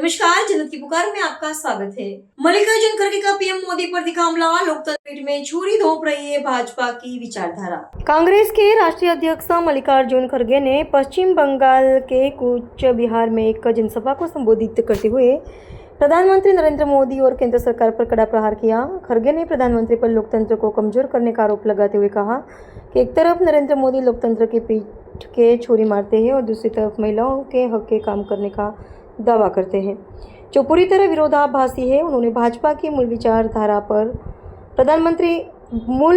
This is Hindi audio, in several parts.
नमस्कार, जनता की पुकार में आपका स्वागत है। मल्लिकार्जुन खड़गे का पीएम मोदी पर दिखा हमला, लोकतंत्र पीठ में छुरी घोंप रही है भाजपा की विचारधारा। कांग्रेस के राष्ट्रीय अध्यक्ष मल्लिकार्जुन खड़गे ने पश्चिम बंगाल के कूच बिहार में एक जनसभा को संबोधित करते हुए प्रधानमंत्री नरेंद्र मोदी और केंद्र सरकार पर कड़ा प्रहार किया। खड़गे ने प्रधानमंत्री पर लोकतंत्र को कमजोर करने का आरोप लगाते हुए कहा कि एक तरफ नरेंद्र मोदी लोकतंत्र के पीठ के छुरी मारते हैं और दूसरी तरफ महिलाओं के हक के काम करने का दावा करते हैं, जो पूरी तरह विरोधाभासी है। उन्होंने भाजपा की मूल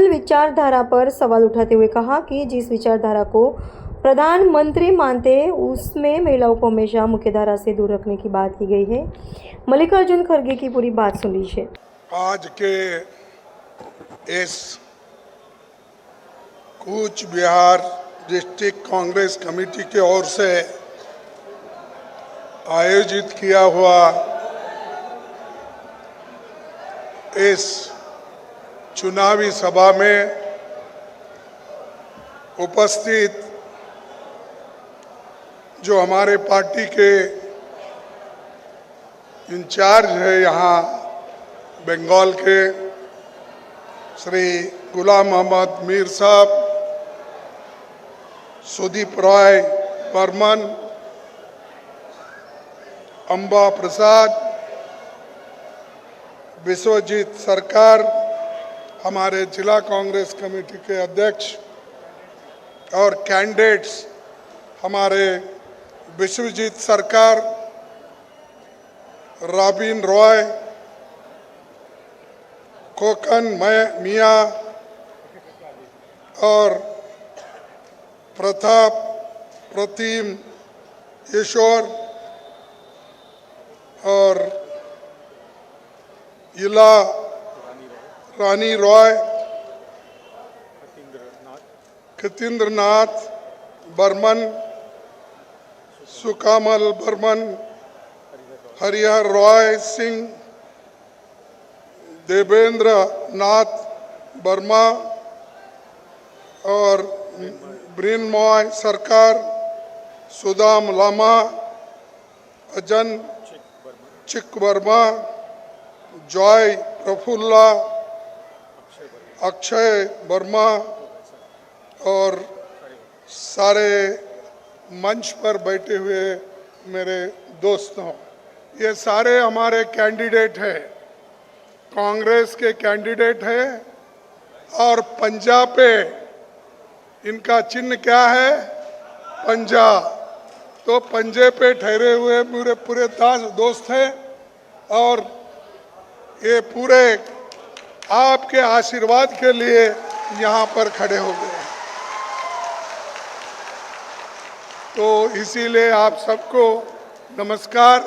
विचारधारा पर सवाल उठाते हुए कहा कि जिस विचारधारा को प्रधानमंत्री मानते हैं उसमें महिलाओं को हमेशा मुख्यधारा से दूर रखने की बात की गई है। मल्लिकार्जुन खड़गे की पूरी बात सुन लीजिए। आज के इस कूच बिहार डिस्ट्रिक्ट कांग्रेस कमेटी की ओर से आयोजित किया हुआ इस चुनावी सभा में उपस्थित जो हमारे पार्टी के इंचार्ज है यहाँ बंगाल के श्री गुलाम मोहम्मद मीर साहब, सुदीप राय बर्मन, अंबा प्रसाद, विश्वजीत सरकार, हमारे जिला कांग्रेस कमेटी के अध्यक्ष और कैंडिडेट्स हमारे विश्वजीत सरकार, रॉबिन रॉय, कोकन मिया और प्रतिम ईश्वर और इला रानी रॉय, खतीन्द्रनाथ बर्मन, सुकामल बर्मन, हरिहर रॉय सिंह, देवेंद्र नाथ वर्मा और ब्रिनमॉय सरकार, सुदाम लामा, अजन चिक वर्मा, जॉय प्रफुल्ला, अक्षय वर्मा और सारे मंच पर बैठे हुए मेरे दोस्तों, ये सारे हमारे कैंडिडेट हैं, कांग्रेस के कैंडिडेट हैं। और पंजा पे इनका चिन्ह क्या है? पंजा। तो पंजे पे ठहरे हुए मेरे पूरे दोस्त हैं और ये पूरे आपके आशीर्वाद के लिए यहाँ पर खड़े हो गए। तो इसीलिए आप सबको नमस्कार।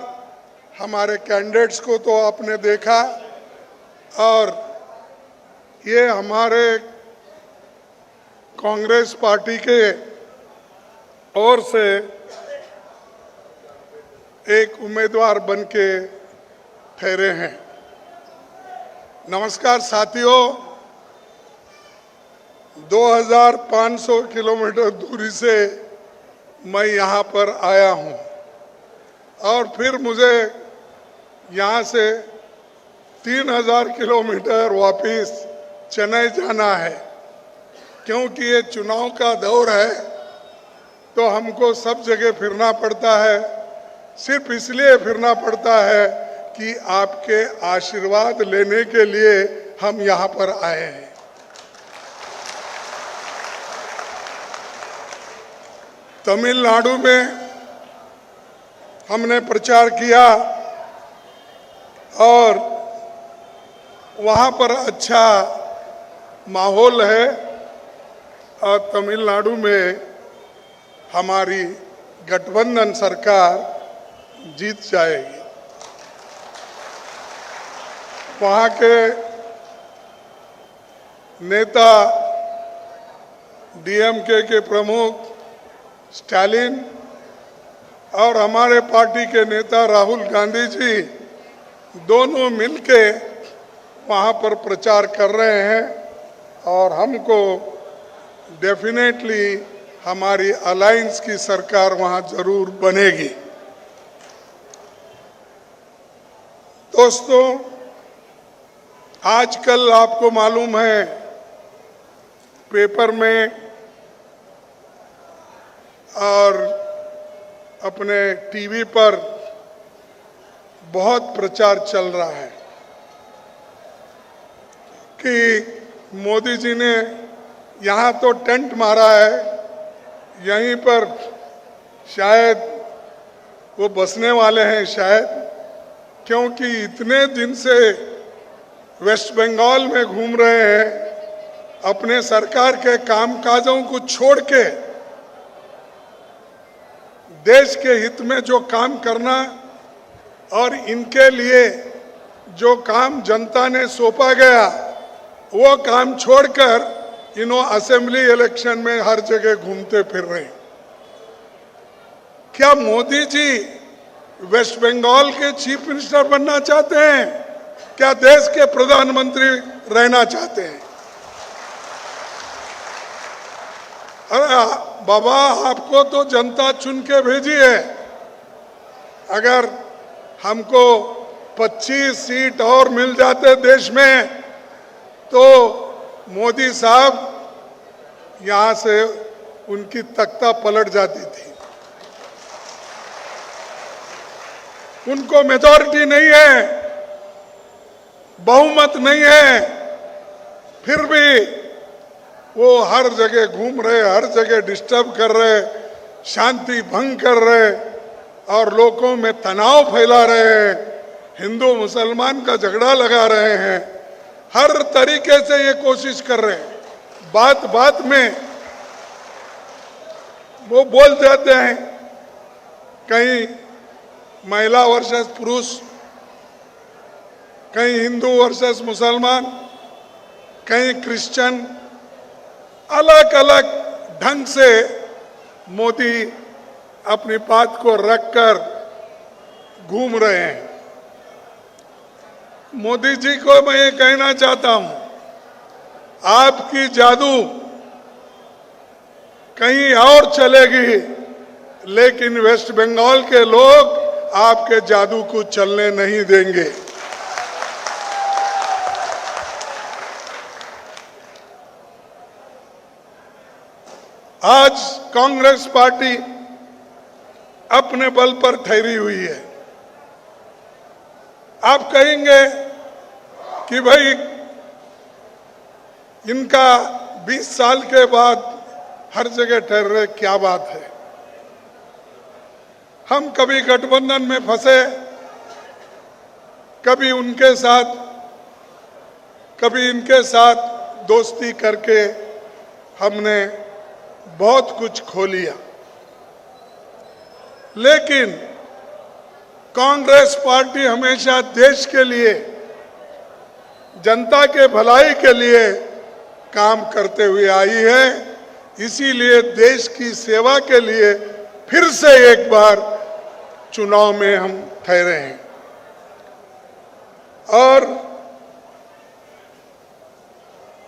हमारे कैंडिडेट्स को तो आपने देखा और ये हमारे कांग्रेस पार्टी के ओर से एक उम्मीदवार बन के ठहरे हैं। नमस्कार साथियों, 2500 किलोमीटर दूरी से मैं यहाँ पर आया हूँ और फिर मुझे यहाँ से 3000 किलोमीटर वापस चेन्नई जाना है, क्योंकि ये चुनाव का दौर है तो हमको सब जगह फिरना पड़ता है। सिर्फ इसलिए फिरना पड़ता है कि आपके आशीर्वाद लेने के लिए हम यहाँ पर आए हैं। तमिलनाडु में हमने प्रचार किया और वहाँ पर अच्छा माहौल है और तमिलनाडु में हमारी गठबंधन सरकार जीत जाएगी। वहाँ के नेता डीएमके के प्रमुख स्टालिन और हमारे पार्टी के नेता राहुल गांधी जी दोनों मिलके वहाँ पर प्रचार कर रहे हैं और हमको डेफिनेटली हमारी अलायंस की सरकार वहाँ जरूर बनेगी। दोस्तों, आजकल आपको मालूम है पेपर में और अपने टीवी पर बहुत प्रचार चल रहा है कि मोदी जी ने यहाँ तो टेंट मारा है, यहीं पर शायद वो बसने वाले हैं शायद, क्योंकि इतने दिन से वेस्ट बंगाल में घूम रहे हैं, अपने सरकार के कामकाजों को छोड़ के देश के हित में जो काम करना और इनके लिए जो काम जनता ने सौंपा गया वो काम छोड़कर असेंबली इलेक्शन में हर जगह घूमते फिर रहे हैं। क्या मोदी जी वेस्ट बंगाल के चीफ मिनिस्टर बनना चाहते हैं? क्या देश के प्रधानमंत्री रहना चाहते हैं? अरे बाबा, आपको तो जनता चुन के भेजी है। अगर हमको 25 सीट और मिल जाते देश में तो मोदी साहब यहां से उनकी तख्ता पलट जाती थी। उनको मेजॉरिटी नहीं है, बहुमत नहीं है, फिर भी वो हर जगह घूम रहे, हर जगह डिस्टर्ब कर रहे, शांति भंग कर रहे और लोगों में तनाव फैला रहे हैं, हिंदू मुसलमान का झगड़ा लगा रहे हैं, हर तरीके से ये कोशिश कर रहे हैं। बात बात में वो बोल जाते हैं कहीं महिला वर्सेस पुरुष, कहीं हिंदू वर्सेस मुसलमान, कहीं क्रिश्चियन, अलग अलग ढंग से मोदी अपनी बात को रखकर घूम रहे हैं। मोदी जी को मैं ये कहना चाहता हूं, आपकी जादू कहीं और चलेगी, लेकिन वेस्ट बंगाल के लोग आपके जादू को चलने नहीं देंगे। आज कांग्रेस पार्टी अपने बल पर ठहरी हुई है। आप कहेंगे कि भाई इनका 20 साल के बाद हर जगह ठहर रहे, क्या बात है? हम कभी गठबंधन में फंसे, कभी उनके साथ, कभी इनके साथ दोस्ती करके हमने बहुत कुछ खो लिया, लेकिन कांग्रेस पार्टी हमेशा देश के लिए, जनता के भलाई के लिए काम करते हुए आई है। इसीलिए देश की सेवा के लिए फिर से एक बार चुनाव में हम ठहरे हैं। और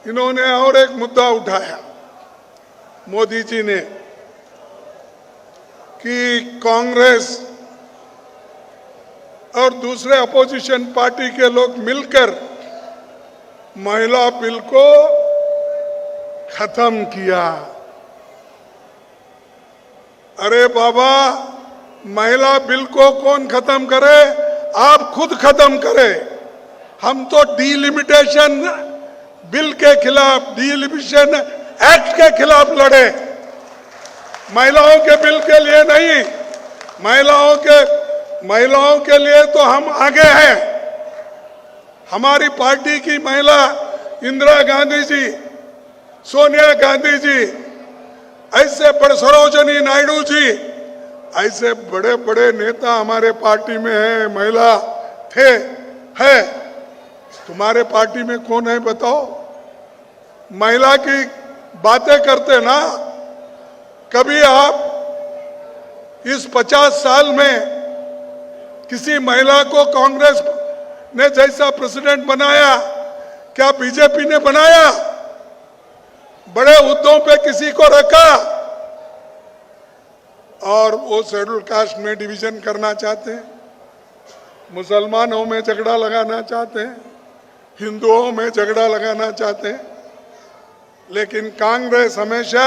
इन्होंने और एक मुद्दा उठाया मोदी जी ने कि कांग्रेस और दूसरे अपोजिशन पार्टी के लोग मिलकर महिला बिल को खत्म किया। अरे बाबा, महिला बिल को कौन खत्म करे? आप खुद खत्म करें। हम तो डीलिमिटेशन बिल के खिलाफ, डीलिमिटेशन एक्ट के खिलाफ लड़े, महिलाओं के बिल के लिए नहीं। महिलाओं के लिए तो हम आगे हैं। हमारी पार्टी की महिला इंदिरा गांधी जी, सोनिया गांधी जी, ऐसे बड़े सरोजिनी नायडू जी, ऐसे बड़े बड़े नेता हमारे पार्टी में हैं, महिला थे, है। तुम्हारे पार्टी में कौन है बताओ? महिला की बातें करते ना। कभी आप इस 50 साल में किसी महिला को कांग्रेस ने जैसा प्रेसिडेंट बनाया, क्या बीजेपी ने बनाया? बड़े हुद्दों पे किसी को रखा और वो शेड्यूल कास्ट में डिवीजन करना चाहते हैं। मुसलमानों में झगड़ा लगाना चाहते हैं, हिंदुओं में झगड़ा लगाना चाहते हैं, लेकिन कांग्रेस हमेशा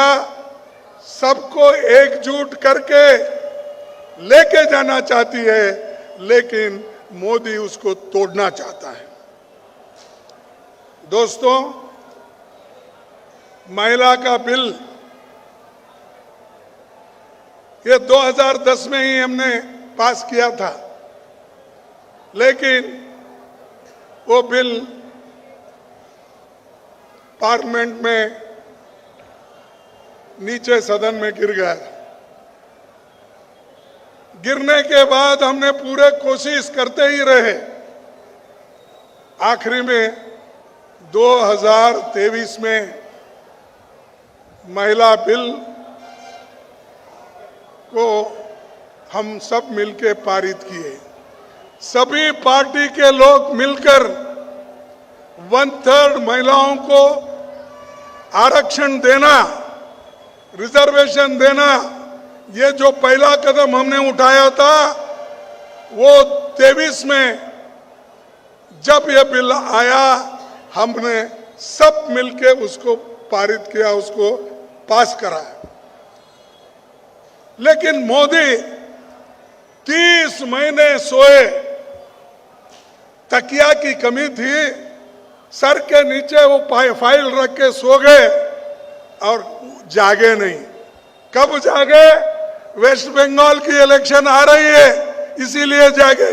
सबको एकजुट करके लेके जाना चाहती है, लेकिन मोदी उसको तोड़ना चाहता है। दोस्तों, महिला का बिल ये 2010 में ही हमने पास किया था, लेकिन वो बिल पार्लियामेंट में नीचे सदन में गिर गया। गिरने के बाद हमने पूरे कोशिश करते ही रहे। आखिरी में 2023 में महिला बिल को हम सब मिलके पारित किए। सभी पार्टी के लोग मिलकर 1/3 महिलाओं को आरक्षण देना, रिजर्वेशन देना, ये जो पहला कदम हमने उठाया था, वो 23 में जब ये बिल आया, हमने सब मिलके उसको पारित किया, उसको पास कराया। लेकिन मोदी 30 महीने सोए, तकिया की कमी थी, सर के नीचे वो फाइल रख के सो गए और जागे नहीं। कब जागे? वेस्ट बंगाल की इलेक्शन आ रही है, इसीलिए जागे।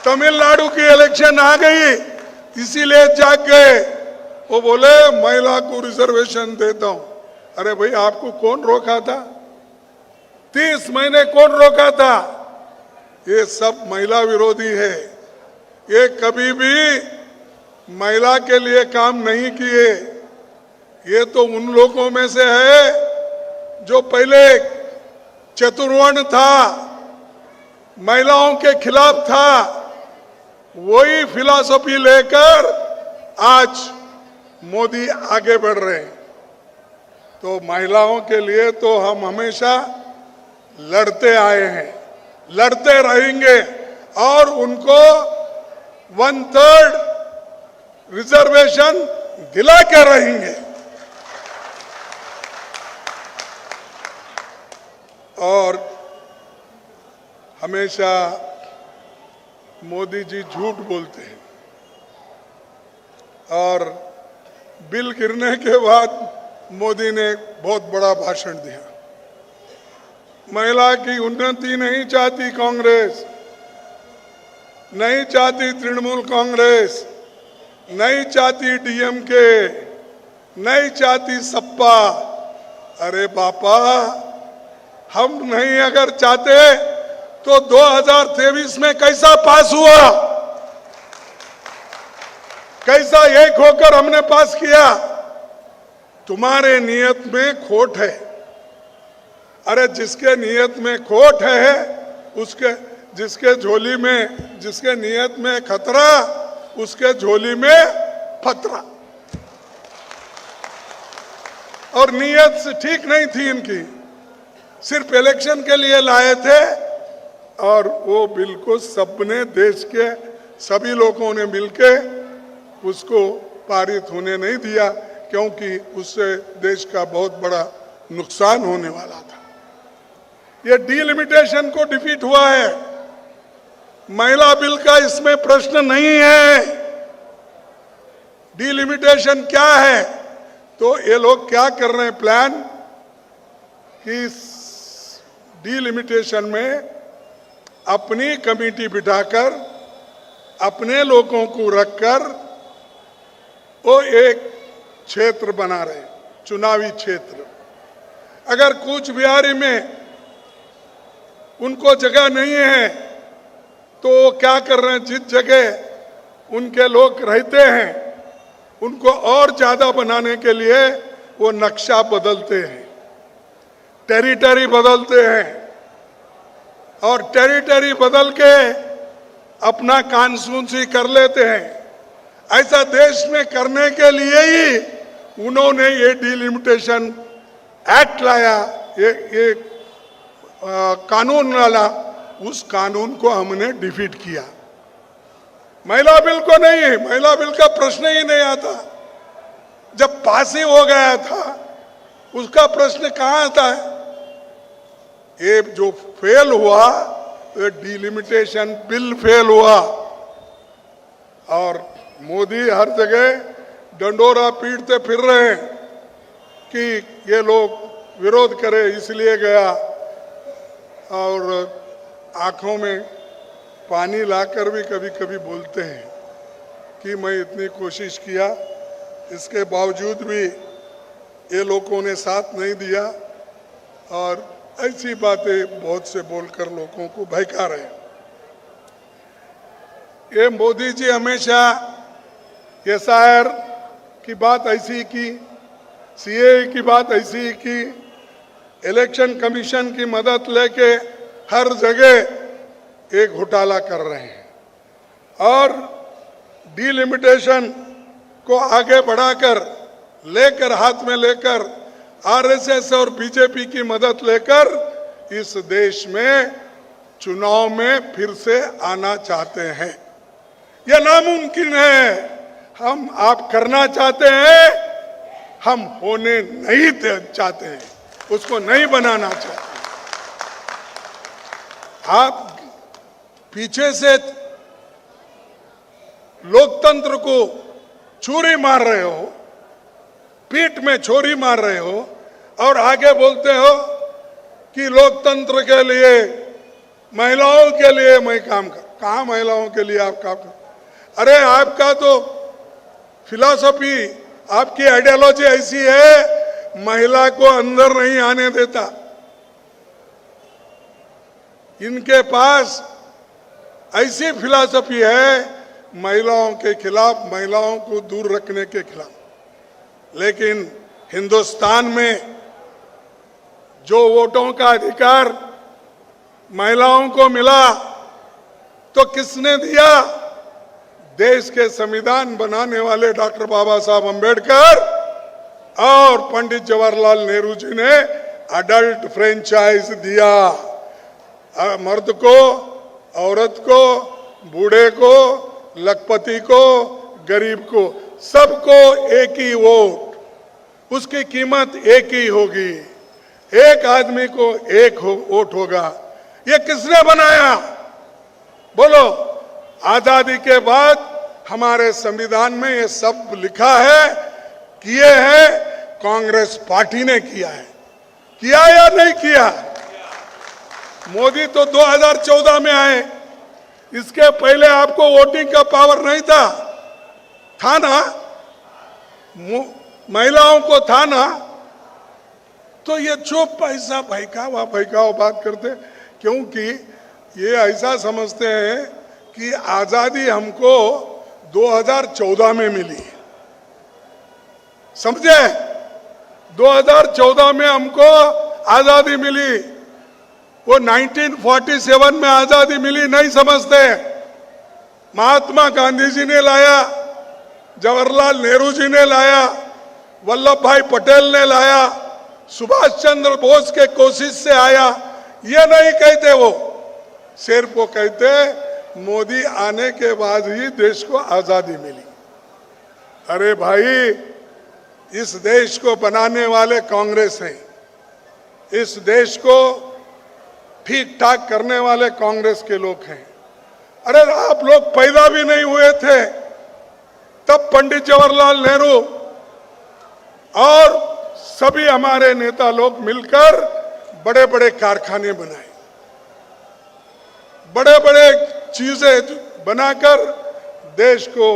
तमिलनाडु की इलेक्शन आ गई, इसीलिए जाग गए। वो बोले महिला को रिजर्वेशन देता हूं। अरे भाई, आपको कौन रोका था? 30 महीने कौन रोका था? ये सब महिला विरोधी है। ये कभी भी महिला के लिए काम नहीं किए। ये तो उन लोगों में से है जो पहले चतुर्वर्ण था, महिलाओं के खिलाफ था, वही फिलॉसफी लेकर आज मोदी आगे बढ़ रहे हैं। तो महिलाओं के लिए तो हम हमेशा लड़ते आए हैं, लड़ते रहेंगे और उनको 1/3 रिजर्वेशन दिला के रहेंगे। और हमेशा मोदी जी झूठ बोलते हैं, और बिल गिरने के बाद मोदी ने बहुत बड़ा भाषण दिया। महिला की उन्नति नहीं चाहती कांग्रेस, नहीं चाहती तृणमूल कांग्रेस, नहीं चाहती डीएमके, नहीं चाहती सपा। अरे बापा, हम नहीं अगर चाहते तो 2023 में कैसा पास हुआ? कैसा एक होकर हमने पास किया? तुम्हारे नियत में खोट है। अरे जिसके नियत में खोट है, उसके जिसके झोली में, जिसके नियत में खतरा, उसके झोली में फतरा। और नियत से ठीक नहीं थी इनकी, सिर्फ इलेक्शन के लिए लाए थे, और वो बिल को सबने, देश के सभी लोगों ने मिलके उसको पारित होने नहीं दिया, क्योंकि उससे देश का बहुत बड़ा नुकसान होने वाला था। ये डीलिमिटेशन को डिफीट हुआ है। महिला बिल का इसमें प्रश्न नहीं है। डीलिमिटेशन क्या है? तो ये लोग क्या कर रहे हैं प्लान कि डीलिमिटेशन में अपनी कमेटी बिठाकर, अपने लोगों को रखकर वो एक क्षेत्र बना रहे, चुनावी क्षेत्र। अगर कूच बिहारी में उनको जगह नहीं है तो वो क्या कर रहे हैं, जिस जगह उनके लोग रहते हैं उनको और ज्यादा बनाने के लिए वो नक्शा बदलते हैं, टेरिटरी बदलते हैं, और टेरिटरी बदल के अपना कॉन्स्टिट्यूंसी कर लेते हैं। ऐसा देश में करने के लिए ही उन्होंने ये डीलिमिटेशन एक्ट लाया, ये कानून डाला, उस कानून को हमने डिफीट किया। महिला बिल को नहीं, महिला बिल का प्रश्न ही नहीं आता। जब पास ही हो गया था उसका प्रश्न कहां आता है? ये जो फेल हुआ, ये डिलिमिटेशन बिल फेल हुआ और मोदी हर जगह डंडोरा पीटते फिर रहे हैं कि ये लोग विरोध करे इसलिए गया, और आंखों में पानी लाकर भी कभी कभी बोलते हैं कि मैं इतनी कोशिश किया, इसके बावजूद भी ये लोगों ने साथ नहीं दिया, और ऐसी बातें बहुत से बोलकर लोगों को बहका रहे हैं। ये मोदी जी हमेशा एसआईआर की बात ऐसी की, सीए की बात ऐसी की, इलेक्शन कमीशन की मदद लेके हर जगह एक घोटाला कर रहे हैं और डिलिमिटेशन को आगे बढ़ाकर लेकर हाथ में लेकर आरएसएस और बीजेपी की मदद लेकर इस देश में चुनाव में फिर से आना चाहते हैं। यह नामुमकिन है। हम आप करना चाहते हैं, हम होने नहीं चाहते हैं, उसको नहीं बनाना चाहते। आप पीछे से लोकतंत्र को छुरी मार रहे हो, पीठ में छुरी मार रहे हो और आगे बोलते हो कि लोकतंत्र के लिए, महिलाओं के लिए मैं काम कर। कहां महिलाओं के लिए आप काम कर? अरे आपका तो फिलॉसफी, आपकी आइडियोलॉजी ऐसी है, महिला को अंदर नहीं आने देता। इनके पास ऐसी फिलॉसफी है महिलाओं के खिलाफ, महिलाओं को दूर रखने के खिलाफ। लेकिन हिंदुस्तान में जो वोटों का अधिकार महिलाओं को मिला तो किसने दिया? देश के संविधान बनाने वाले डॉक्टर बाबा साहब अंबेडकर और पंडित जवाहरलाल नेहरू जी ने अडल्ट फ्रेंचाइज दिया। मर्द को, औरत को, बूढ़े को, लखपति को, गरीब को, सबको एक ही वोट, उसकी कीमत एक ही होगी, एक आदमी को एक वोट होगा। ये किसने बनाया? बोलो। आजादी के बाद हमारे संविधान में ये सब लिखा है, किए हैं, कांग्रेस पार्टी ने किया है। किया या नहीं किया? मोदी तो 2014 में आए, इसके पहले आपको वोटिंग का पावर नहीं था ना? महिलाओं को था ना? तो ये चुप ऐसा भयकाव बात करते, क्योंकि ये ऐसा समझते हैं कि आजादी हमको 2014 में मिली। समझे? 2014 में हमको आजादी मिली, वो 1947 में आजादी मिली नहीं समझते। महात्मा गांधी जी ने लाया, जवाहरलाल नेहरू जी ने लाया, वल्लभ भाई पटेल ने लाया, सुभाष चंद्र बोस के कोशिश से आया। ये नहीं कहते वो, सिर्फ वो कहते मोदी आने के बाद ही देश को आजादी मिली। अरे भाई, इस देश को बनाने वाले कांग्रेस हैं, इस देश को ठीक ठाक करने वाले कांग्रेस के लोग हैं। अरे आप लोग पैदा भी नहीं हुए थे तब पंडित जवाहरलाल नेहरू और सभी हमारे नेता लोग मिलकर बड़े बड़े कारखाने बनाए, बड़े बड़े चीजें बनाकर देश को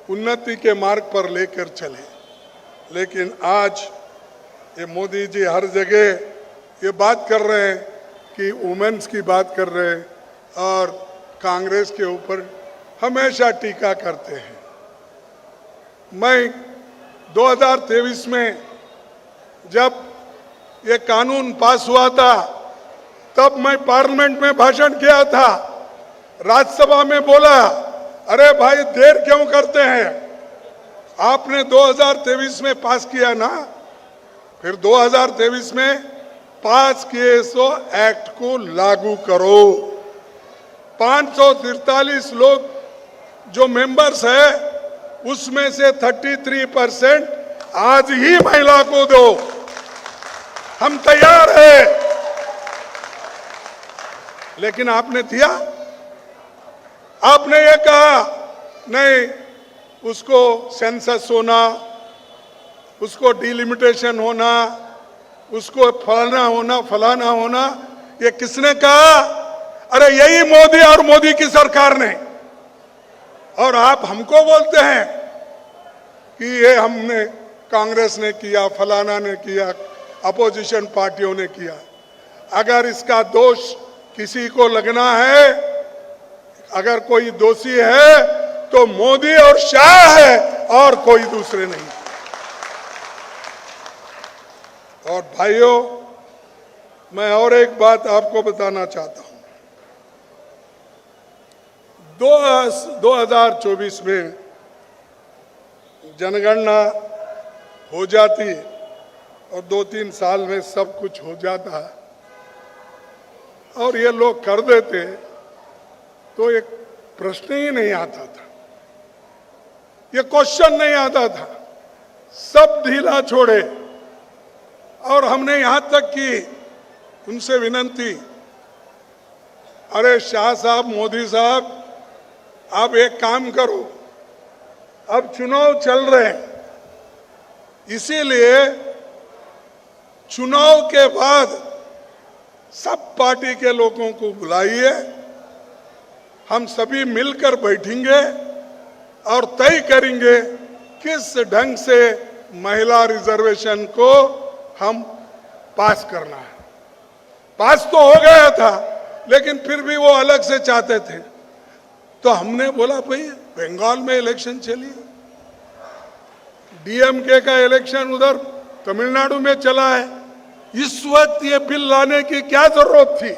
उन्नति के मार्ग पर लेकर चले। लेकिन आज ये मोदी जी हर जगह ये बात कर रहे हैं कि वुमेन्स की बात कर रहे हैं और कांग्रेस के ऊपर हमेशा टीका करते हैं। मैं 2023 में जब ये कानून पास हुआ था तब मैं पार्लियामेंट में भाषण किया था, राज्यसभा में बोला, अरे भाई देर क्यों करते हैं? आपने 2023 में पास किया ना, फिर 2023 में पास किए सो एक्ट को लागू करो। 543 लोग जो मेंबर्स है उसमें से 33% आज ही महिला को दो। हम तैयार हैं। लेकिन आपने दिया? आपने ये कहा नहीं, उसको सेंसस होना, उसको डिलिमिटेशन होना, उसको फलाना होना। ये किसने कहा? अरे यही मोदी और मोदी की सरकार ने। और आप हमको बोलते हैं कि ये हमने, कांग्रेस ने किया, फलाना ने किया, अपोजिशन पार्टियों ने किया। अगर इसका दोष किसी को लगना है, अगर कोई दोषी है तो मोदी और शाह है और कोई दूसरे नहीं। और भाइयों, मैं और एक बात आपको बताना चाहता हूं। 2024 में जनगणना हो जाती और 2-3 साल में सब कुछ हो जाता और ये लोग कर देते तो एक प्रश्न ही नहीं आता था, ये क्वेश्चन नहीं आता था। सब ढीला छोड़े और हमने यहां तक की उनसे विनंती, अरे शाह साहब, मोदी साहब, आप एक काम करो, अब चुनाव चल रहे हैं, इसीलिए चुनाव के बाद सब पार्टी के लोगों को बुलाइए, हम सभी मिलकर बैठेंगे और तय करेंगे किस ढंग से महिला रिजर्वेशन को हम पास करना है। पास तो हो गया था, लेकिन फिर भी वो अलग से चाहते थे। तो हमने बोला भाई बंगाल में इलेक्शन चलिए, डीएमके का इलेक्शन उधर तमिलनाडु में चला है, इस वक्त ये बिल लाने की क्या जरूरत थी?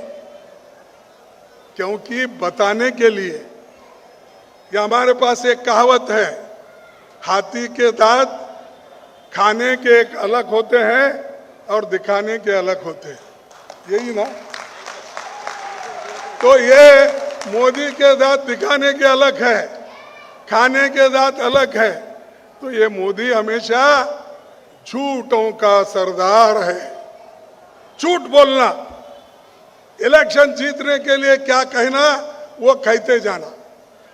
क्योंकि बताने के लिए कि हमारे पास एक कहावत है, हाथी के दांत खाने के एक अलग होते हैं और दिखाने के अलग होते हैं, यही ना? तो ये मोदी के दांत दिखाने के अलग है, खाने के दांत अलग है। तो ये मोदी हमेशा झूठों का सरदार है, झूठ बोलना, इलेक्शन जीतने के लिए क्या कहना वो कहते जाना,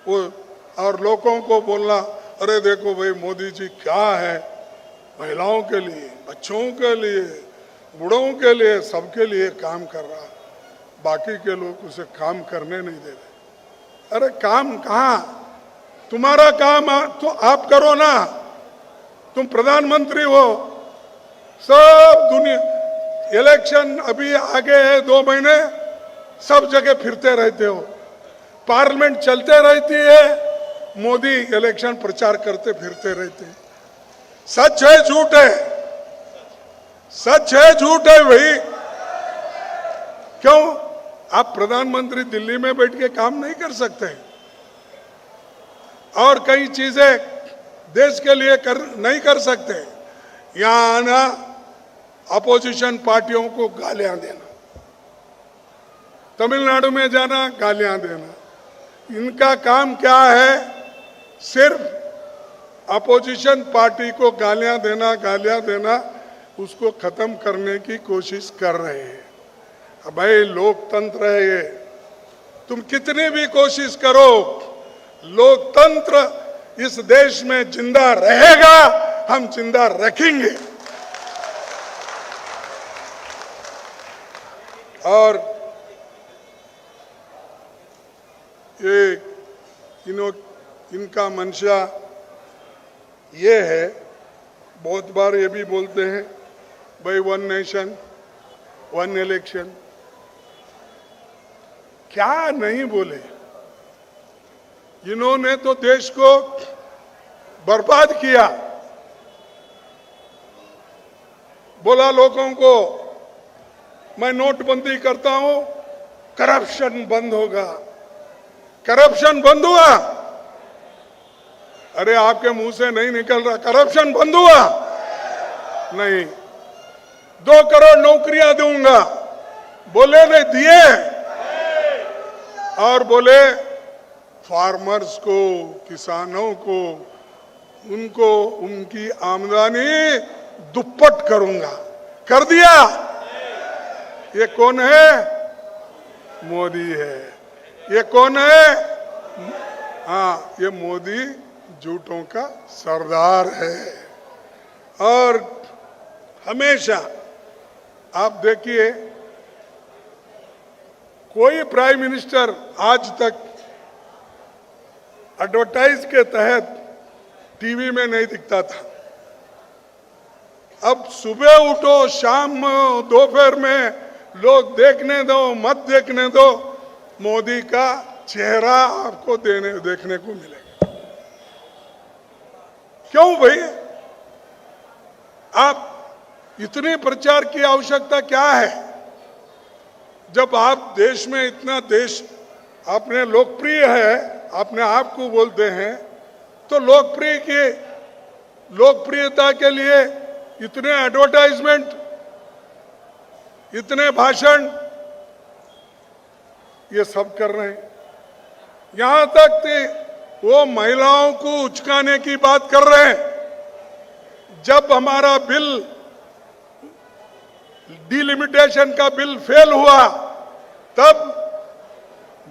वो और लोगों को बोलना, अरे देखो भाई मोदी जी क्या है, महिलाओं के लिए, बच्चों के लिए, बूढ़ों के लिए, सबके लिए काम कर रहा है, बाकी के लोग उसे काम करने नहीं दे रहे। अरे काम कहाँ? तुम्हारा काम तो आप करो ना, तुम प्रधानमंत्री हो। सब दुनिया, इलेक्शन अभी आगे है 2 महीने, सब जगह फिरते रहते हो, पार्लियामेंट चलते रहती है, मोदी इलेक्शन प्रचार करते फिरते रहते हैं। सच है झूठ है? सच है झूठ है भाई? क्यों? आप प्रधानमंत्री दिल्ली में बैठ के काम नहीं कर सकते और कई चीजें देश के लिए नहीं कर सकते? यहां आना, अपोजिशन पार्टियों को गालियां देना, तमिलनाडु में जाना, गालियां देना, इनका काम क्या है? सिर्फ अपोजिशन पार्टी को गालियां देना, उसको खत्म करने की कोशिश कर रहे हैं। अब भाई लोकतंत्र है ये, तुम कितनी भी कोशिश करो, लोकतंत्र इस देश में जिंदा रहेगा, हम जिंदा रखेंगे। और ये इनका मंशा ये है, बहुत बार ये भी बोलते हैं भाई 1 नेशन 1 इलेक्शन, क्या नहीं बोले? इन्होंने तो देश को बर्बाद किया। बोला लोगों को मैं नोटबंदी करता हूं, करप्शन बंद होगा। करप्शन बंद हुआ? अरे आपके मुंह से नहीं निकल रहा, करप्शन बंद हुआ? नहीं। 2 करोड़ नौकरियां दूंगा, बोले नहीं, दिए? और बोले फार्मर्स को, किसानों को, उनको उनकी आमदनी दुप्पट करूंगा। कर दिया। ये कौन है? मोदी है। ये कौन है? हाँ, ये मोदी झूठों का सरदार है। और हमेशा आप देखिए, कोई प्राइम मिनिस्टर आज तक एडवर्टाइज के तहत टीवी में नहीं दिखता था। अब सुबह उठो, शाम, दोपहर में लोग देखने दो, मत देखने दो, मोदी का चेहरा आपको देखने को मिलेगा। क्यों भाई? आप इतने प्रचार की आवश्यकता क्या है? जब आप देश में इतना देश आपने लोकप्रिय है, अपने आप को बोलते हैं, तो लोकप्रियता के लिए इतने एडवर्टाइजमेंट, इतने भाषण, ये सब कर रहे हैं। यहां तक कि वो महिलाओं को उचकाने की बात कर रहे हैं। जब हमारा बिल, डिलिमिटेशन का बिल फेल हुआ, तब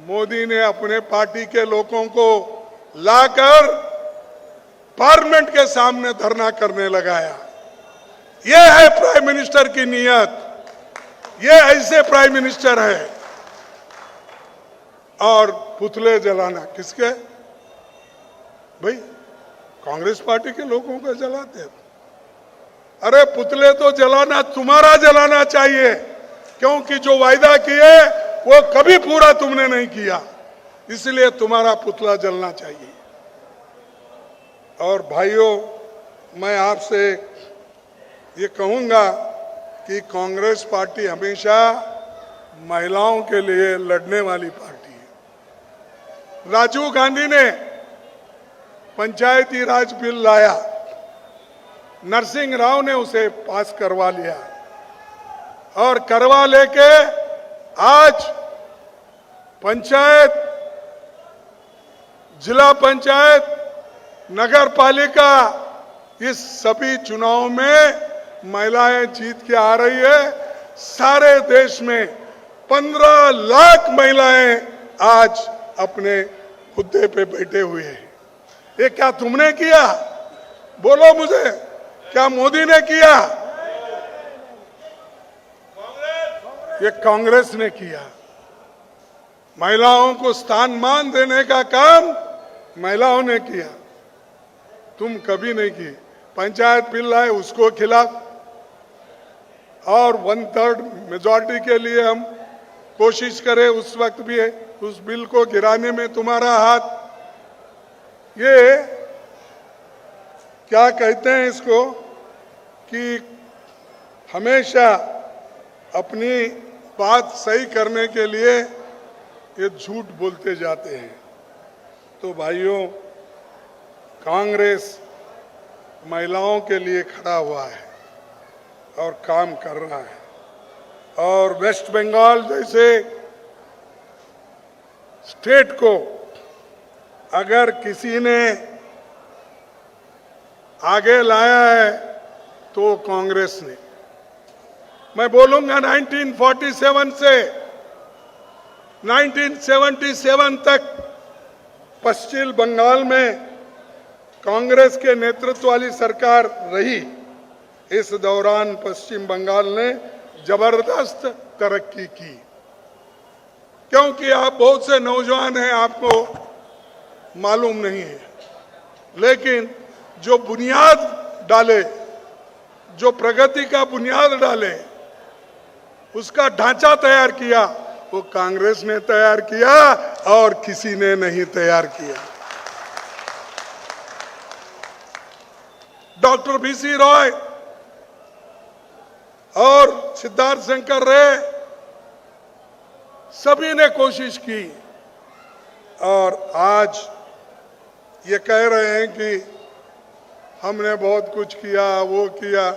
मोदी ने अपने पार्टी के लोगों को लाकर पार्लियामेंट के सामने धरना करने लगाया। यह है प्राइम मिनिस्टर की नीयत। ये ऐसे प्राइम मिनिस्टर है। और पुतले जलाना किसके? भाई, कांग्रेस पार्टी के लोगों को जलाते हैं। अरे पुतले तो जलाना, तुम्हारा जलाना चाहिए, क्योंकि जो वायदा किए वो कभी पूरा तुमने नहीं किया, इसलिए तुम्हारा पुतला जलना चाहिए। और भाइयों, मैं आपसे ये कहूंगा कि कांग्रेस पार्टी हमेशा महिलाओं के लिए लड़ने वाली पार्टी है। राजीव गांधी ने पंचायती राज बिल लाया, नरसिंह राव ने उसे पास करवा लिया, और करवा लेके आज पंचायत, जिला पंचायत, नगर पालिका, इस सभी चुनाव में महिलाएं जीत के आ रही है। सारे देश में 15 लाख महिलाएं आज अपने हुद्दे पे बैठे हुए हैं। ये क्या तुमने किया? बोलो मुझे, क्या मोदी ने किया? ये कांग्रेस ने किया। महिलाओं को स्थान मान देने का काम महिलाओं ने किया, तुम कभी नहीं की। पंचायत बिल लाए, उसको खिलाफ, और 1/3 मेजॉरिटी के लिए हम कोशिश करें, उस वक्त भी है, उस बिल को गिराने में तुम्हारा हाथ। ये क्या कहते हैं इसको, कि हमेशा अपनी बात सही करने के लिए ये झूठ बोलते जाते हैं। तो भाइयों, कांग्रेस महिलाओं के लिए खड़ा हुआ है और काम कर रहा है। और वेस्ट बंगाल जैसे स्टेट को अगर किसी ने आगे लाया है तो कांग्रेस ने। मैं बोलूंगा 1947 से 1977 तक पश्चिम बंगाल में कांग्रेस के नेतृत्व वाली सरकार रही। इस दौरान पश्चिम बंगाल ने जबरदस्त तरक्की की, क्योंकि आप बहुत से नौजवान हैं, आपको मालूम नहीं है, लेकिन जो बुनियाद डाले, जो प्रगति का बुनियाद डाले, उसका ढांचा तैयार किया, वो कांग्रेस ने तैयार किया और किसी ने नहीं तैयार किया। डॉक्टर बीसी रॉय और सिद्धार्थ शंकर रे, सभी ने कोशिश की, और आज ये कह रहे हैं कि हमने बहुत कुछ किया, वो किया।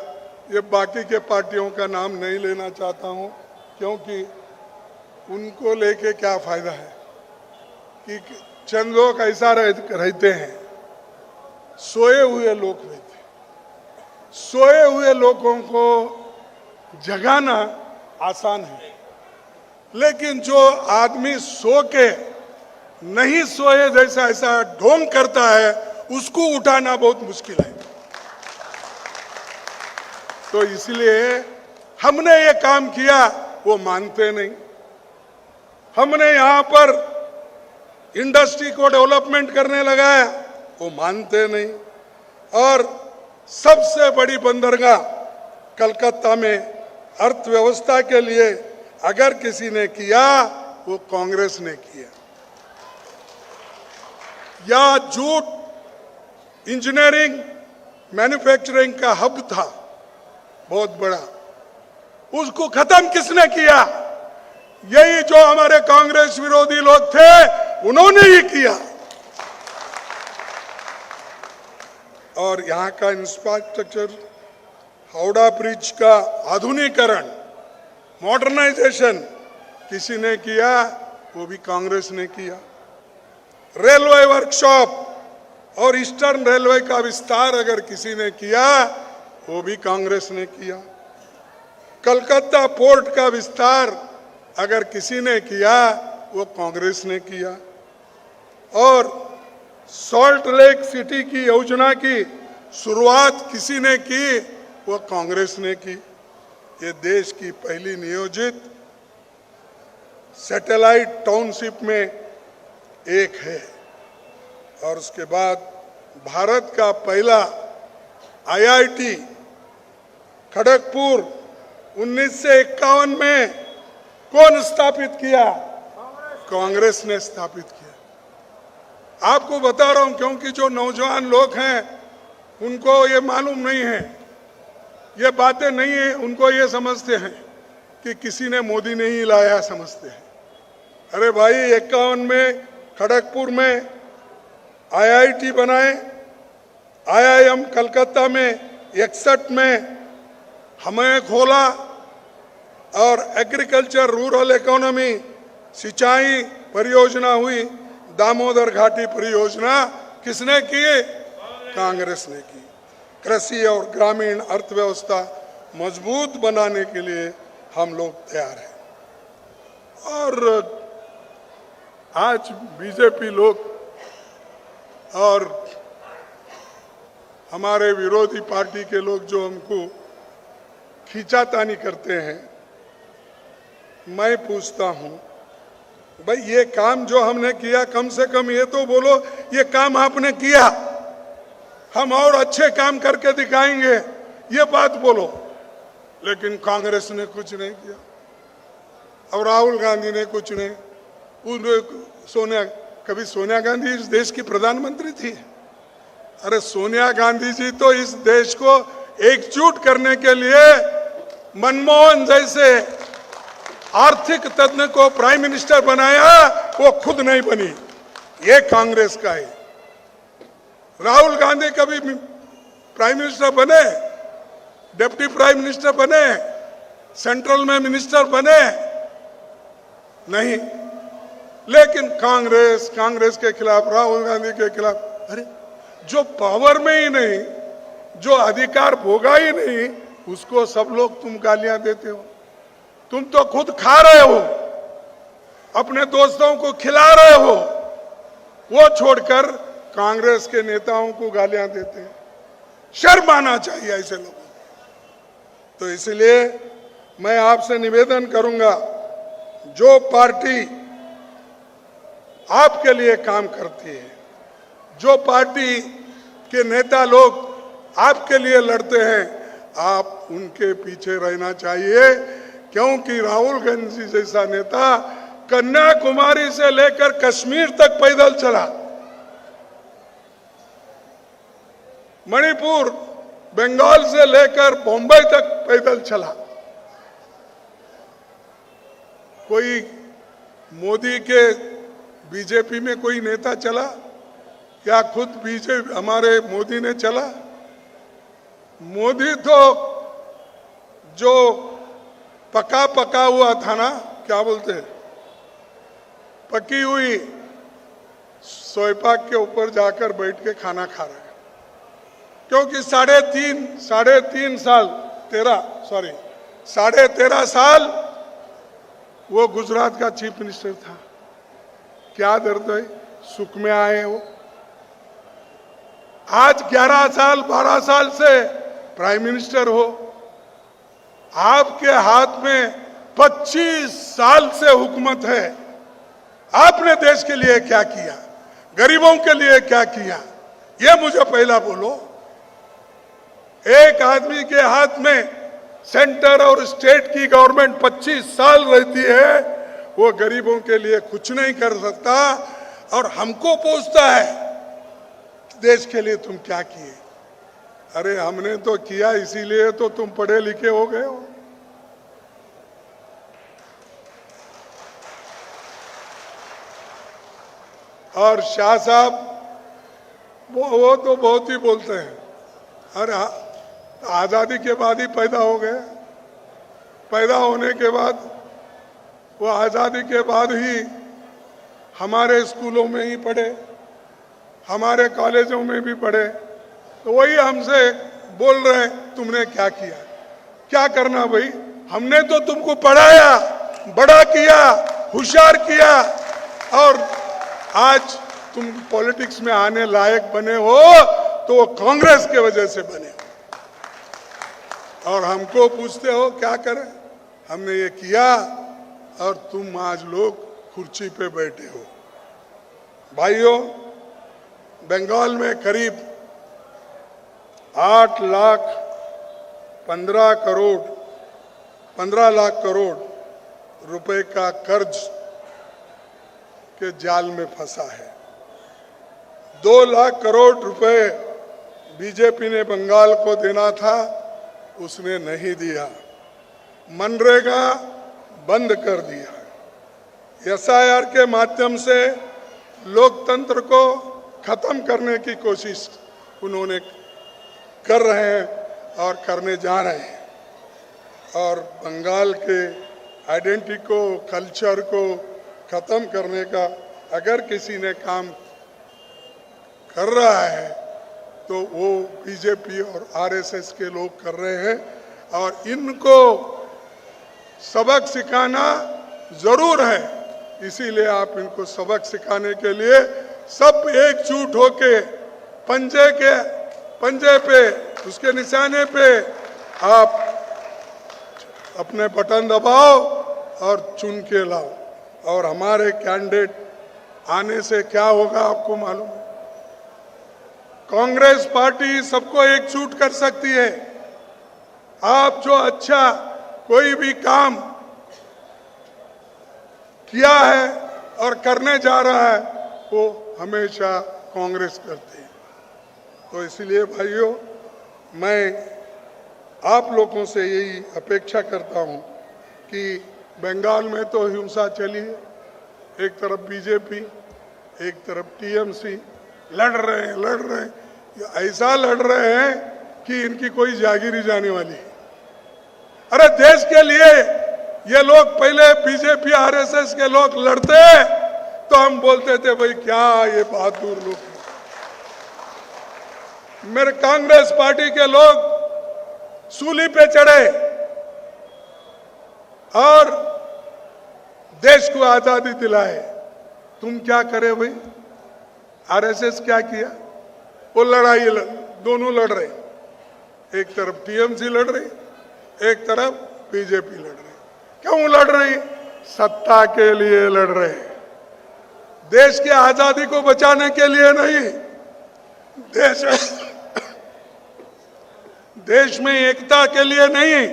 ये बाकी के पार्टियों का नाम नहीं लेना चाहता हूं, क्योंकि उनको लेके क्या फायदा है। कि चंद लोग ऐसा रहते हैं, सोए हुए लोग रहते हैं। सोए हुए लोगों को जगाना आसान है, लेकिन जो आदमी सो के नहीं सोए जैसा ऐसा ढोंग करता है, उसको उठाना बहुत मुश्किल है। तो इसलिए हमने ये काम किया, वो मानते नहीं। हमने यहां पर इंडस्ट्री को डेवलपमेंट करने लगाया, वो मानते नहीं। और सबसे बड़ी बंदरगाह कलकत्ता में अर्थव्यवस्था के लिए अगर किसी ने किया, वो कांग्रेस ने किया। या जूट इंजीनियरिंग मैन्युफैक्चरिंग का हब था बहुत बड़ा, उसको खत्म किसने किया? यही जो हमारे कांग्रेस विरोधी लोग थे, उन्होंने ही किया। और यहां का इंफ्रास्ट्रक्चर, हावड़ा ब्रिज का आधुनिकीकरण, मॉडर्नाइजेशन किसी ने किया? वो भी कांग्रेस ने किया। रेलवे वर्कशॉप और ईस्टर्न रेलवे का विस्तार अगर किसी ने किया, वो भी कांग्रेस ने किया। कलकत्ता पोर्ट का विस्तार अगर किसी ने किया, वो कांग्रेस ने किया। और सॉल्ट लेक सिटी की योजना की शुरुआत किसी ने की? वो कांग्रेस ने की। ये देश की पहली नियोजित सैटेलाइट टाउनशिप में एक है। और उसके बाद भारत का पहला आईआईटी खड़गपुर 1951 में कौन स्थापित किया? कांग्रेस ने स्थापित किया। आपको बता रहा हूं क्योंकि जो नौजवान लोग हैं उनको ये मालूम नहीं है, ये बातें नहीं है, उनको ये समझते हैं कि किसी ने मोदी ने ही लाया, समझते हैं। अरे भाई, 51 में खड़गपुर में आईआईटी बनाए, आईआईएम कलकत्ता में 61 में हमें खोला, और एग्रीकल्चर रूरल इकोनॉमी सिंचाई परियोजना हुई। दामोदर घाटी परियोजना किसने की? कांग्रेस ने की। कृषि और ग्रामीण अर्थव्यवस्था मजबूत बनाने के लिए हम लोग तैयार हैं। और आज बीजेपी लोग और हमारे विरोधी पार्टी के लोग जो हमको खींचातानी करते हैं, मैं पूछता हूं, भाई ये काम जो हमने किया, कम से कम ये तो बोलो ये काम आपने किया, हम और अच्छे काम करके दिखाएंगे, ये बात बोलो। लेकिन कांग्रेस ने कुछ नहीं किया, और राहुल गांधी ने कुछ नहीं। कभी सोनिया गांधी इस देश की प्रधानमंत्री थी? अरे सोनिया गांधी जी तो इस देश को एकजुट करने के लिए मनमोहन जैसे आर्थिक तज्ञ को प्राइम मिनिस्टर बनाया, वो खुद नहीं बनी। ये कांग्रेस का है। राहुल गांधी कभी प्राइम मिनिस्टर बने, डिप्टी प्राइम मिनिस्टर बने, सेंट्रल में मिनिस्टर बने? नहीं। लेकिन कांग्रेस के खिलाफ, राहुल गांधी के खिलाफ, अरे जो पावर में ही नहीं, जो अधिकार भोगा ही नहीं, उसको सब लोग तुम गालियां देते हो। तुम तो खुद खा रहे हो, अपने दोस्तों को खिला रहे हो, वो छोड़कर कांग्रेस के नेताओं को गालियां देते हैं। शर्म आना चाहिए ऐसे लोगों को। तो इसलिए मैं आपसे निवेदन करूंगा, जो पार्टी आपके लिए काम करती है, जो पार्टी के नेता लोग आपके लिए लड़ते हैं, आप उनके पीछे रहना चाहिए। क्योंकि राहुल गांधी जैसा नेता कन्याकुमारी से लेकर कश्मीर तक पैदल चला, मणिपुर, बंगाल से लेकर बॉम्बे तक पैदल चला। कोई मोदी के बीजेपी में कोई नेता चला? क्या खुद बीजेपी हमारे मोदी ने चला? मोदी तो जो पका हुआ था ना, क्या बोलते हैं, पकी हुई स्वयंपाक के ऊपर जाकर बैठ के खाना खा रहे हैं, क्योंकि साढ़े तेरह साल वो गुजरात का चीफ मिनिस्टर था। क्या दर्द है, सुख में आए वो। आज 11 साल 12 साल से प्राइम मिनिस्टर हो। आपके हाथ में 25 साल से हुकूमत है। आपने देश के लिए क्या किया, गरीबों के लिए क्या किया, ये मुझे पहला बोलो। एक आदमी के हाथ में सेंटर और स्टेट की गवर्नमेंट 25 साल रहती है, वो गरीबों के लिए कुछ नहीं कर सकता और हमको पूछता है देश के लिए तुम क्या किए। अरे हमने तो किया, इसीलिए तो तुम पढ़े लिखे हो गए हो। और शाह साहब वो तो बहुत ही बोलते हैं। अरे आज़ादी के बाद ही पैदा हो गए। पैदा होने के बाद वो आज़ादी के बाद ही हमारे स्कूलों में ही पढ़े, हमारे कॉलेजों में भी पढ़े। तो वही हमसे बोल रहे हैं तुमने क्या किया। क्या करना भाई, हमने तो तुमको पढ़ाया, बड़ा किया, होशियार किया और आज तुम पॉलिटिक्स में आने लायक बने हो तो वो कांग्रेस के वजह से बने हो। और हमको पूछते हो क्या करें, हमने ये किया और तुम आज लोग कुर्सी पे बैठे हो। भाइयों, बंगाल में करीब 15 लाख करोड़ रुपए का कर्ज के जाल में फंसा है। 2 लाख करोड़ रुपए बीजेपी ने बंगाल को देना था, उसने नहीं दिया। मनरेगा बंद कर दिया। एसआईआर के माध्यम से लोकतंत्र को खत्म करने की कोशिश उन्होंने कर रहे हैं और करने जा रहे हैं। और बंगाल के आइडेंटिटी को, कल्चर को खत्म करने का अगर किसी ने काम कर रहा है तो वो बीजेपी और आरएसएस के लोग कर रहे हैं। और इनको सबक सिखाना जरूर है, इसीलिए आप इनको सबक सिखाने के लिए सब एकजुट होके पंजे पे, उसके निशाने पे आप अपने बटन दबाओ और चुन के लाओ। और हमारे कैंडिडेट आने से क्या होगा आपको मालूम है। कांग्रेस पार्टी सबको एकजुट कर सकती है। आप जो अच्छा कोई भी काम किया है और करने जा रहा है वो हमेशा कांग्रेस करती है। तो इसलिए भाइयों, मैं आप लोगों से यही अपेक्षा करता हूं कि बंगाल में तो हिंसा चली है, एक तरफ बीजेपी एक तरफ टीएमसी लड़ रहे हैं, ऐसा लड़ रहे हैं कि इनकी कोई जागीर ही जाने वाली है। अरे देश के लिए ये लोग पहले बीजेपी आरएसएस के लोग लड़ते तो हम बोलते थे भाई क्या ये बहादुर लोग। मेरे कांग्रेस पार्टी के लोग सूली पे चढ़े और देश को आजादी दिलाए। तुम क्या करे भाई, आरएसएस क्या किया, वो लड़ाई दोनों लड़ रहे, एक तरफ टीएमसी लड़ रही, एक तरफ बीजेपी लड़ रही। क्यों लड़ रही? सत्ता के लिए लड़ रहे, देश की आजादी को बचाने के लिए नहीं। देश में एकता के लिए नहीं,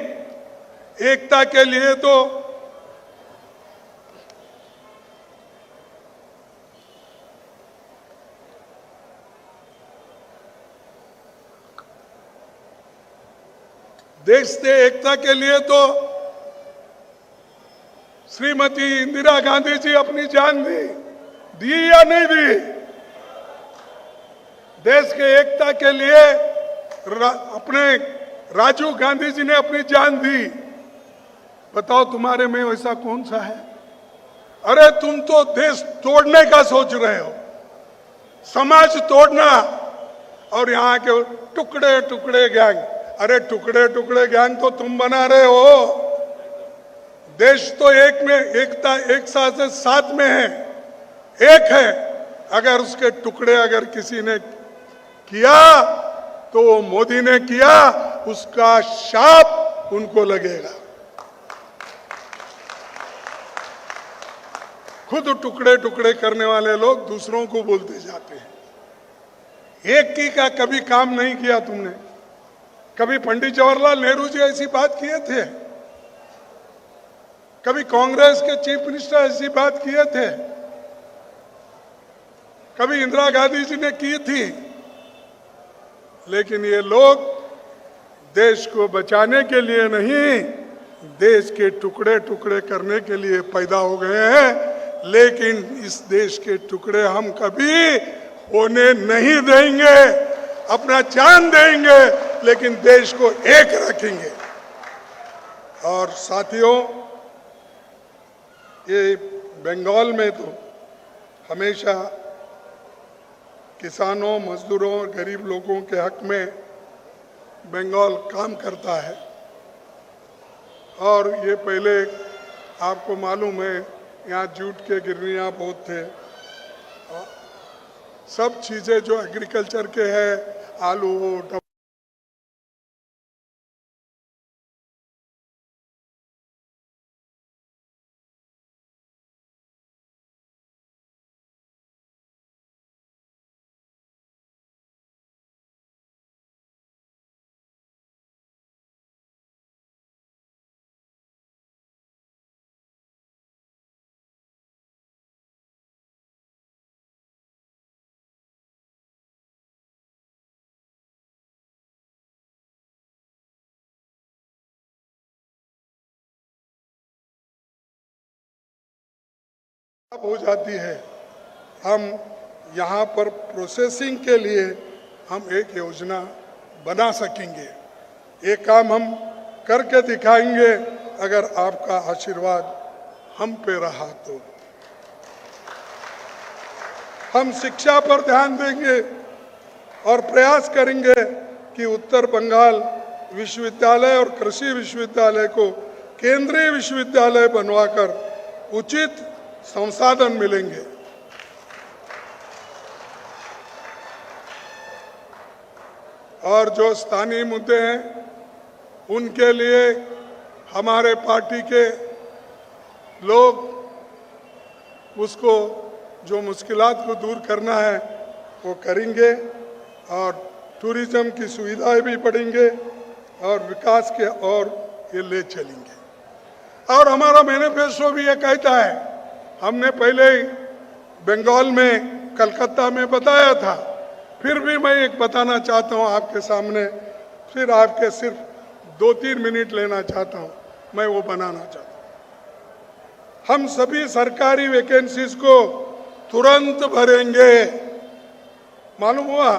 एकता के लिए तो देश से एकता के लिए तो श्रीमती इंदिरा गांधी जी अपनी जान दी या नहीं दी? देश के एकता के लिए अपने राजीव गांधी जी ने अपनी जान दी। बताओ तुम्हारे में वैसा कौन सा है? अरे तुम तो देश तोड़ने का सोच रहे हो। समाज तोड़ना और यहाँ के टुकड़े टुकड़े गैंग। अरे टुकड़े टुकड़े गैंग तो तुम बना रहे हो। देश तो एक में एकता, एक साथ में है, एक है। अगर उसके टुकड़े अगर किसी ने किया तो वो मोदी ने किया, उसका शाप उनको लगेगा। खुद टुकड़े टुकड़े करने वाले लोग दूसरों को बोलते जाते हैं। एक की का कभी काम नहीं किया तुमने। कभी पंडित जवाहरलाल नेहरू जी ऐसी बात किए थे? कभी कांग्रेस के चीफ मिनिस्टर ऐसी बात किए थे? कभी इंदिरा गांधी जी ने की थी? लेकिन ये लोग देश को बचाने के लिए नहीं, देश के टुकड़े टुकड़े करने के लिए पैदा हो गए हैं। लेकिन इस देश के टुकड़े हम कभी होने नहीं देंगे। अपना जान देंगे लेकिन देश को एक रखेंगे। और साथियों, ये बंगाल में तो हमेशा किसानों, मजदूरों और गरीब लोगों के हक में बंगाल काम करता है। और ये पहले आपको मालूम है यहाँ जूट के गिरनियाँ बहुत थे। सब चीज़ें जो एग्रीकल्चर के हैं, आलू हो, हो जाती है। हम यहाँ पर प्रोसेसिंग के लिए हम एक योजना बना सकेंगे। ये काम हम करके दिखाएंगे अगर आपका आशीर्वाद हम पे रहा तो। हम शिक्षा पर ध्यान देंगे और प्रयास करेंगे कि उत्तर बंगाल विश्वविद्यालय और कृषि विश्वविद्यालय को केंद्रीय विश्वविद्यालय बनवाकर उचित संसाधन मिलेंगे। और जो स्थानीय मुद्दे हैं उनके लिए हमारे पार्टी के लोग उसको जो मुश्किलात को दूर करना है वो करेंगे और टूरिज्म की सुविधाएं भी बढ़ेंगे और विकास के और ये ले चलेंगे। और हमारा मैनिफेस्टो भी ये कहता है, हमने पहले ही बंगाल में कलकत्ता में बताया था, फिर भी मैं एक बताना चाहता हूँ आपके सामने, फिर आपके सिर्फ 2-3 मिनट लेना चाहता हूँ, मैं वो बनाना चाहता हूँ। हम सभी सरकारी वैकेंसीज को तुरंत भरेंगे। मालूम हुआ,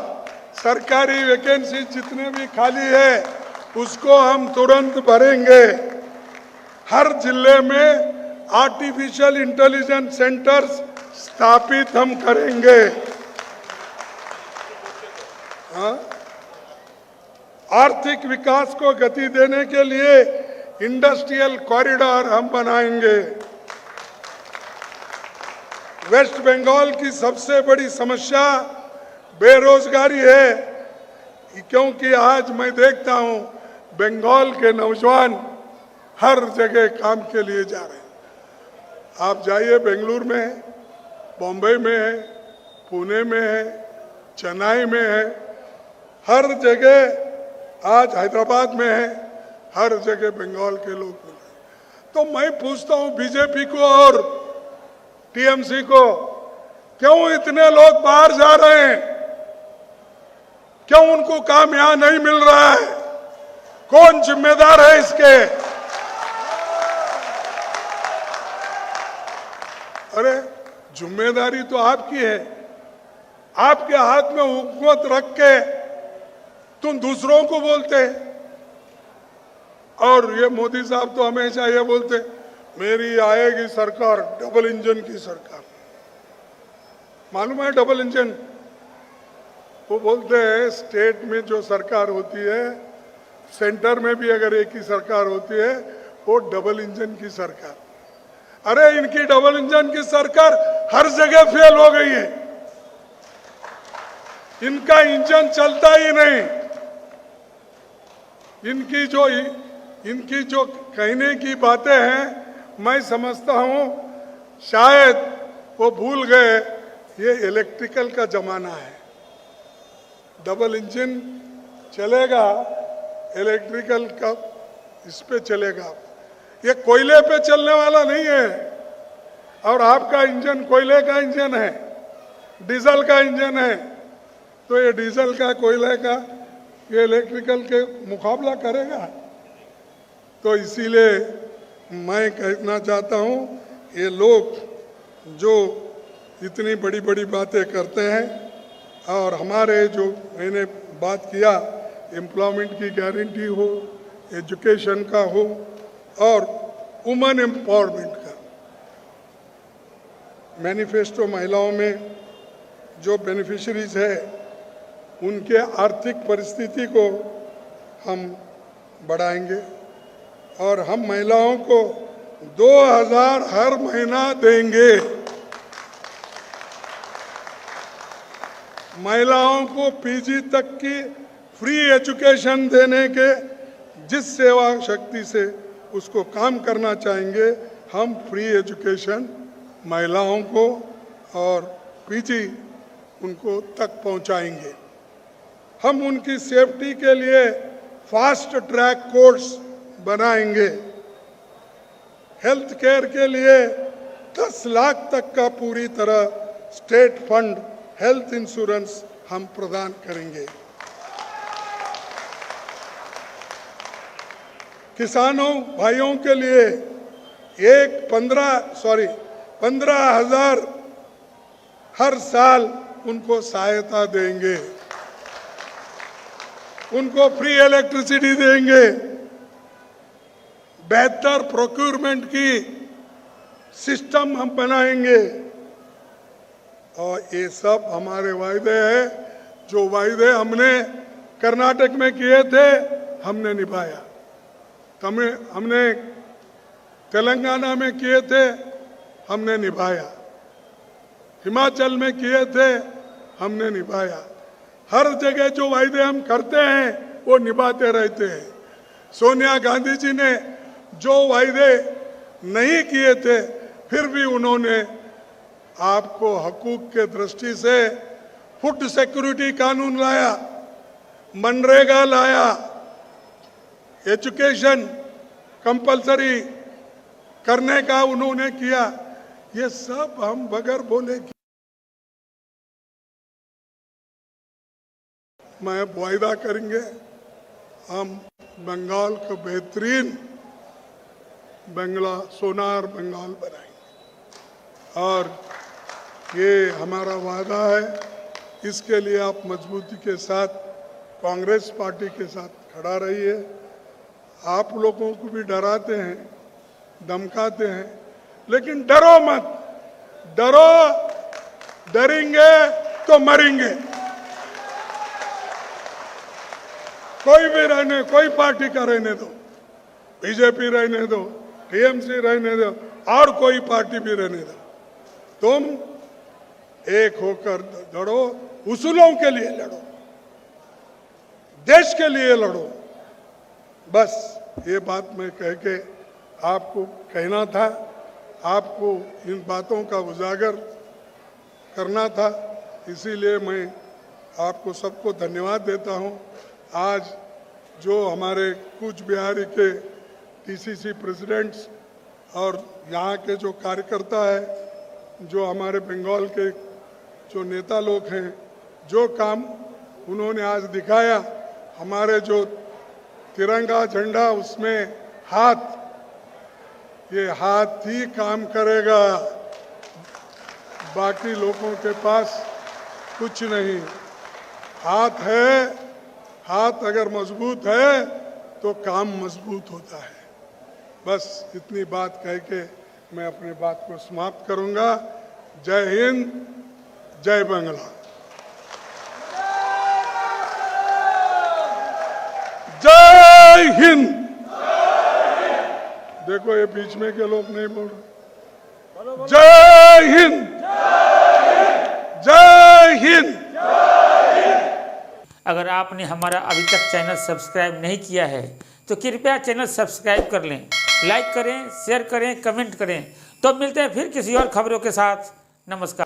सरकारी वैकेंसी जितने भी खाली है उसको हम तुरंत भरेंगे। हर जिले में आर्टिफिशियल इंटेलिजेंस सेंटर्स स्थापित हम करेंगे। आर्थिक विकास को गति देने के लिए इंडस्ट्रियल कॉरिडोर हम बनाएंगे। वेस्ट बंगाल की सबसे बड़ी समस्या बेरोजगारी है, क्योंकि आज मैं देखता हूं बंगाल के नौजवान हर जगह काम के लिए जा रहे हैं। आप जाइए, बेंगलुरु में है, बॉम्बे में है, पुणे में है, चेन्नई में है, हर जगह, आज हैदराबाद में है, हर जगह बंगाल के लोग मिल रहे। तो मैं पूछता हूं बीजेपी को और टीएमसी को, क्यों इतने लोग बाहर जा रहे हैं? क्यों उनको काम यहां नहीं मिल रहा है? कौन जिम्मेदार है इसके? अरे जिम्मेदारी तो आपकी है। आपके हाथ में हुकूमत रख के तुम दूसरों को बोलते हैं। और ये मोदी साहब तो हमेशा ये बोलते, मेरी आएगी सरकार डबल इंजन की सरकार। मालूम है डबल इंजन? वो बोलते हैं स्टेट में जो सरकार होती है, सेंटर में भी अगर एक ही सरकार होती है, वो डबल इंजन की सरकार। अरे इनकी डबल इंजन की सरकार हर जगह फेल हो गई है, इनका इंजन चलता ही नहीं। इनकी जो कहने की बातें हैं, मैं समझता हूं शायद वो भूल गए ये इलेक्ट्रिकल का जमाना है। डबल इंजन चलेगा, इलेक्ट्रिकल का इस पे चलेगा, ये कोयले पे चलने वाला नहीं है। और आपका इंजन कोयले का इंजन है, डीजल का इंजन है, तो ये डीजल का, कोयले का, ये इलेक्ट्रिकल के मुकाबला करेगा? तो इसीलिए मैं कहना चाहता हूँ, ये लोग जो इतनी बड़ी बड़ी बातें करते हैं, और हमारे जो मैंने बात किया, एम्प्लॉयमेंट की गारंटी हो, एजुकेशन का हो, और वुमेन एम्पावरमेंट का, मैनिफेस्टो महिलाओं में जो बेनिफिशरीज है उनके आर्थिक परिस्थिति को हम बढ़ाएंगे, और हम महिलाओं को 2000 हर महीना देंगे। महिलाओं को पीजी तक की फ्री एजुकेशन देने के जिस सेवा शक्ति से उसको काम करना चाहेंगे, हम फ्री एजुकेशन महिलाओं को और पीजी उनको तक पहुंचाएंगे। हम उनकी सेफ्टी के लिए फास्ट ट्रैक कोर्स बनाएंगे। हेल्थ केयर के लिए 10 लाख तक का पूरी तरह स्टेट फंड हेल्थ इंश्योरेंस हम प्रदान करेंगे। किसानों भाइयों के लिए 15,000 हर साल उनको सहायता देंगे, उनको फ्री इलेक्ट्रिसिटी देंगे, बेहतर प्रोक्योरमेंट की सिस्टम हम बनाएंगे। और ये सब हमारे वायदे हैं, जो वायदे हमने कर्नाटक में किए थे हमने निभाया, हमने तेलंगाना में किए थे हमने निभाया, हिमाचल में किए थे हमने निभाया। हर जगह जो वायदे हम करते हैं वो निभाते रहते हैं। सोनिया गांधी जी ने जो वायदे नहीं किए थे, फिर भी उन्होंने आपको हकूक के दृष्टि से फूड सिक्योरिटी कानून लाया, मनरेगा लाया, एजुकेशन कंपलसरी करने का उन्होंने किया। ये सब हम बगैर बोले किया। मैं वायदा करेंगे, हम बंगाल को बेहतरीन बंगला, सोनार बंगाल बनाएंगे, और ये हमारा वादा है। इसके लिए आप मजबूती के साथ कांग्रेस पार्टी के साथ खड़ा रहिए। आप लोगों को भी डराते हैं, धमकाते हैं, लेकिन डरो मत, डरो, डरेंगे तो मरेंगे। कोई भी रहने, कोई पार्टी का रहने दो, बीजेपी रहने दो, टीएमसी रहने दो, और कोई पार्टी भी रहने दो, तुम एक होकर लड़ो, उसूलों के लिए लड़ो, देश के लिए लड़ो। बस ये बात मैं कह के आपको कहना था, आपको इन बातों का उजागर करना था। इसीलिए मैं आपको सबको धन्यवाद देता हूं। आज जो हमारे कूच बिहारी के टीसीसी प्रेसिडेंट्स और यहाँ के जो कार्यकर्ता है, जो हमारे बंगाल के जो नेता लोग हैं, जो काम उन्होंने आज दिखाया, हमारे जो तिरंगा झंडा उसमें हाथ, ये हाथ ही काम करेगा, बाकी लोगों के पास कुछ नहीं। हाथ है, हाथ अगर मजबूत है तो काम मजबूत होता है। बस इतनी बात कह के मैं अपनी बात को समाप्त करूंगा। जय हिंद, जय बांग्ला। जय हिंद। देखो ये बीच में के लोग नहीं बोल रहे। जय हिंद, जय हिंद। अगर आपने हमारा अभी तक चैनल सब्सक्राइब नहीं किया है तो कृपया चैनल सब्सक्राइब कर लें, लाइक करें, शेयर करें, कमेंट करें। तो मिलते हैं फिर किसी और खबरों के साथ। नमस्कार।